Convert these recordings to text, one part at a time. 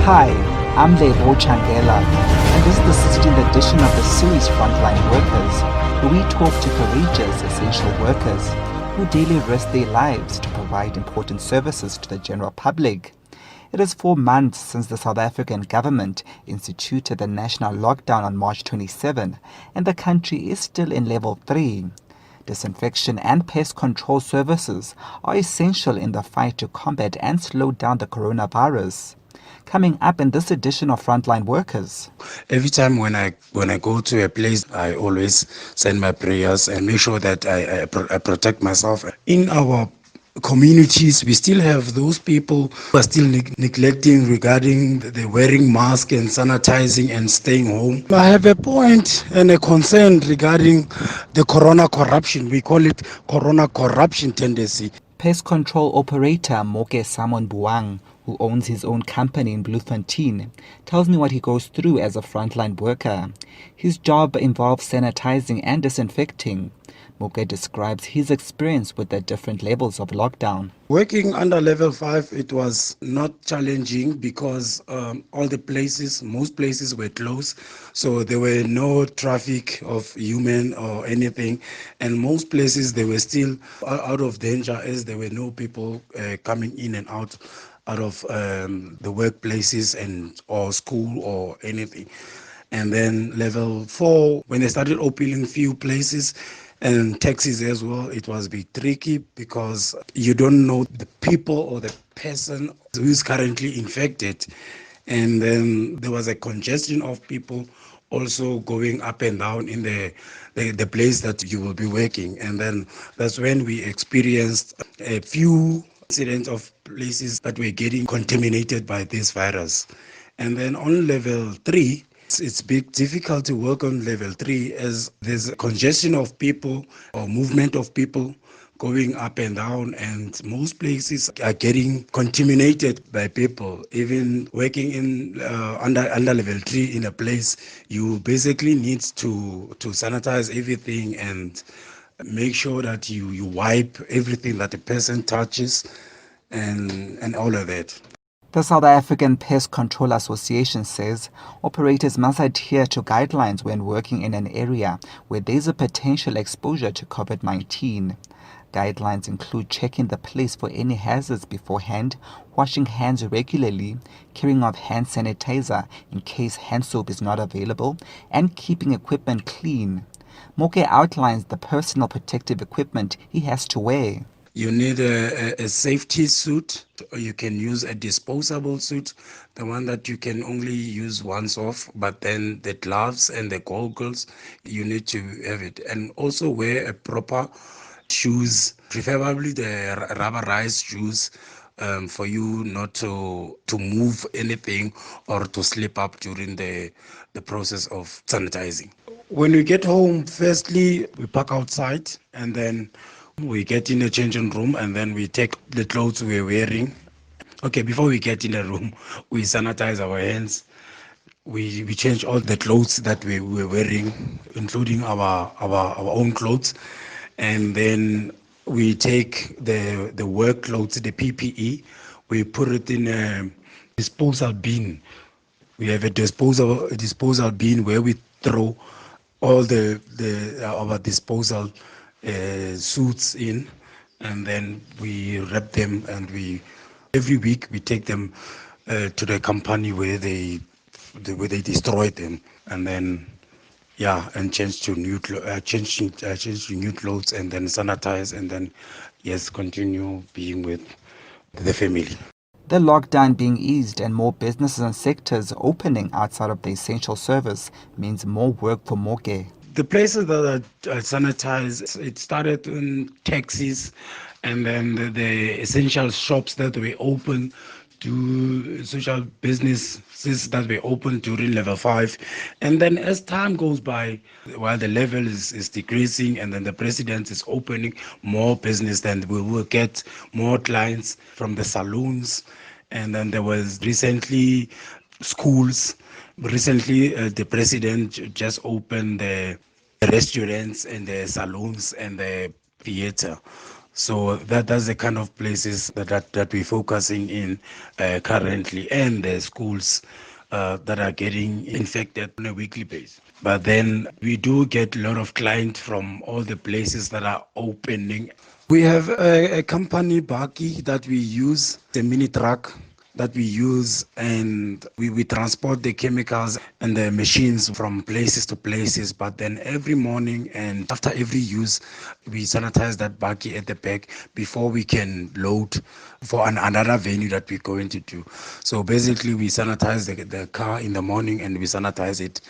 Hi, I'm Lebo Tshangela, and this is the 16th edition of the series Frontline Workers, where we talk to courageous essential workers who daily risk their lives to provide important services to the general public. It is 4 months since the South African government instituted the national lockdown on March 27, and the country is still in level 3. Disinfection and pest control services are essential in the fight to combat and slow down the coronavirus. Coming up in this edition of Frontline Workers. Every time when I go to a place, I always send my prayers and make sure that I protect myself. In our communities, we still have those people who are still neglecting regarding the wearing mask and sanitizing and staying home. I have a point and a concern regarding the corona corruption. We call it corona corruption tendency. Pest control operator Moke Simon Buang, who owns his own company in Bloemfontein, tells me what he goes through as a frontline worker. His job involves sanitizing and disinfecting. Moke describes his experience with the different levels of lockdown. Working under level 5, it was not challenging because most places were closed. So there were no traffic of human or anything. And most places, they were still out of danger as there were no people coming in and out of the workplaces or school or anything. And then level 4, when they started opening few places, and taxis as well, it was a bit tricky because you don't know the people or the person who is currently infected. And then there was a congestion of people also going up and down in the place that you will be working. And then that's when we experienced a few incidents of places that were getting contaminated by this virus. And then on level 3, it's big difficult to work on level 3 as there's a congestion of people or movement of people going up and down, and most places are getting contaminated by people. Even working in under level 3 in a place, you basically need to sanitize everything and make sure that you wipe everything that the person touches and all of that. The South African Pest Control Association says operators must adhere to guidelines when working in an area where there is a potential exposure to COVID-19. Guidelines include checking the place for any hazards beforehand, washing hands regularly, carrying of hand sanitizer in case hand soap is not available, and keeping equipment clean. Moke outlines the personal protective equipment he has to wear. You need a safety suit, or you can use a disposable suit, the one that you can only use once off, but then the gloves and the goggles, you need to have it. And also wear a proper shoes, preferably the rubberized shoes, for you not to move anything or to slip up during the process of sanitizing. When we get home, firstly, we park outside and then we get in a changing room and then we take the clothes we're wearing. Okay, before we get in the room, we sanitize our hands. We change all the clothes that we were wearing, including our own clothes. And then we take the work clothes, the PPE, we put it in a disposal bin. We have a disposal bin where we throw all our disposal suits in, and then we wrap them, and every week we take them to the company where they destroy them, and then and change to new change to new clothes, and then sanitize, and then continue being with the family. The lockdown being eased and more businesses and sectors opening outside of the essential service means more work for Moke. The places that are sanitized, it started in taxis, and then the essential shops that were open to social businesses that were open during level 5. And then as time goes by, while the level is decreasing and then the president is opening more business, then we will get more clients from the saloons. And then there was recently schools. Recently, the president just opened the restaurants and the saloons and the theater. So that's the kind of places that we're focusing in currently, and the schools that are getting infected on a weekly basis. But then we do get a lot of clients from all the places that are opening. We have a company, Baki, that we use, the mini truck that we use, and we transport the chemicals and the machines from places to places. But then every morning and after every use, we sanitize that buggy at the back before we can load for another venue that we're going to do. So basically we sanitize the car in the morning, and we sanitize it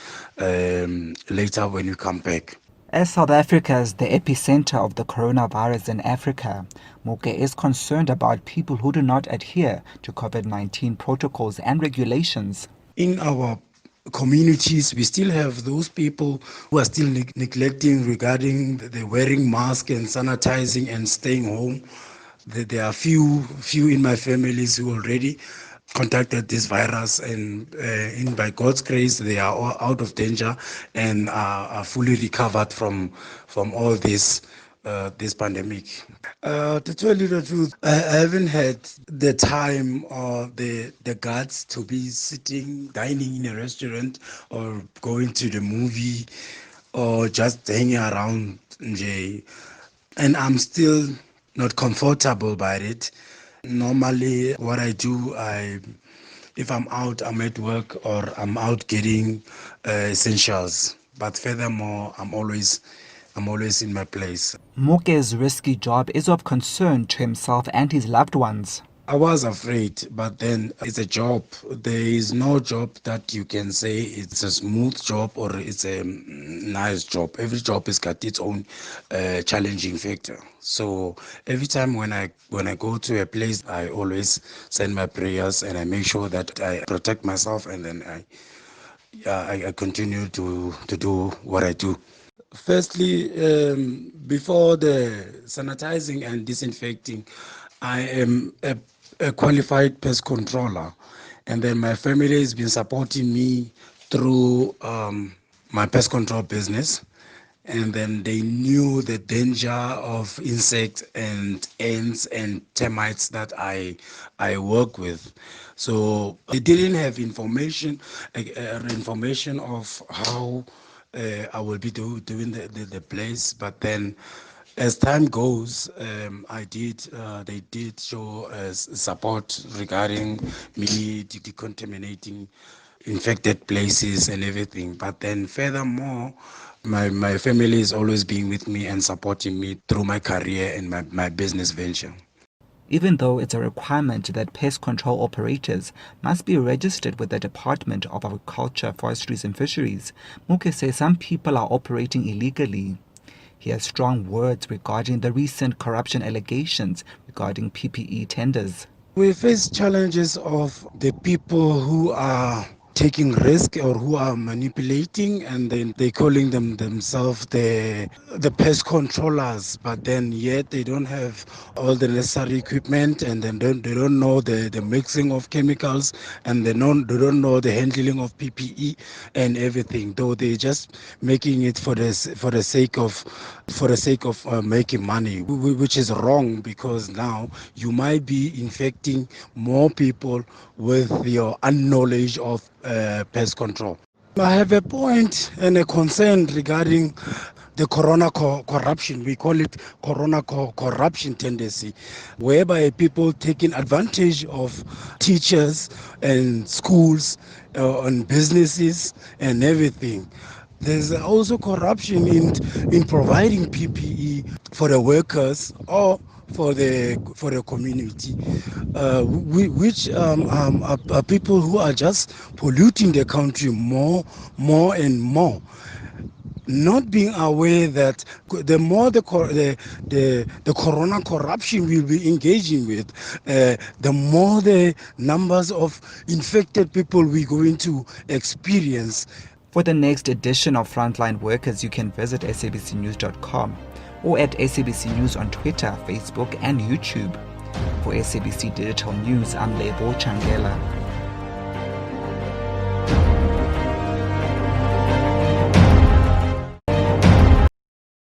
later when we come back. As South Africa is the epicenter of the coronavirus in Africa, Moke is concerned about people who do not adhere to COVID-19 protocols and regulations. In our communities, we still have those people who are still neglecting regarding the wearing mask and sanitizing and staying home. There are few in my families who already contacted this virus, and by God's grace, they are all out of danger and are fully recovered from all this pandemic. To tell you the truth, I haven't had the time or the guts to be dining in a restaurant or going to the movie or just hanging around, and I'm still not comfortable by it. Normally, what I do, if I'm out, I'm at work or I'm out getting essentials. But furthermore, I'm always in my place. Moke's risky job is of concern to himself and his loved ones. I was afraid, but then it's a job. There is no job that you can say it's a smooth job or it's a nice job. Every job has got its own challenging factor. So every time when I go to a place, I always send my prayers and I make sure that I protect myself, and then I continue to do what I do. Firstly, before the sanitizing and disinfecting, I am a qualified pest controller, and then my family has been supporting me through my pest control business, and then they knew the danger of insects and ants and termites that I work with. So they didn't have information of how I will be doing the place, but then as time goes, they did show support regarding me decontaminating infected places and everything. But then furthermore, my family is always being with me and supporting me through my career and my business venture. Even though it's a requirement that pest control operators must be registered with the Department of Agriculture, Forestries and Fisheries, Moke says some people are operating illegally. He has strong words regarding the recent corruption allegations regarding PPE tenders. We face challenges of the people who are taking risk or who are manipulating, and then they calling themselves the pest controllers, but then yet they don't have all the necessary equipment, and then they don't know the mixing of chemicals, and they don't know the handling of PPE and everything, though they're just making it for the sake of making money, which is wrong, because now you might be infecting more people with your unknowledge of pest control. I have a point and a concern regarding the corona corruption. We call it corona corruption tendency, whereby people taking advantage of teachers and schools and businesses and everything. There's also corruption in providing PPE for the workers or for the community, which are people who are just polluting the country more and more, not being aware that the more the corona corruption we'll be engaging with, the more the numbers of infected people we're going to experience. For the next edition of Frontline Workers, you can visit sabcnews.com or at SABC News on Twitter, Facebook and YouTube. For SABC Digital News, I'm Lebo Tshangela.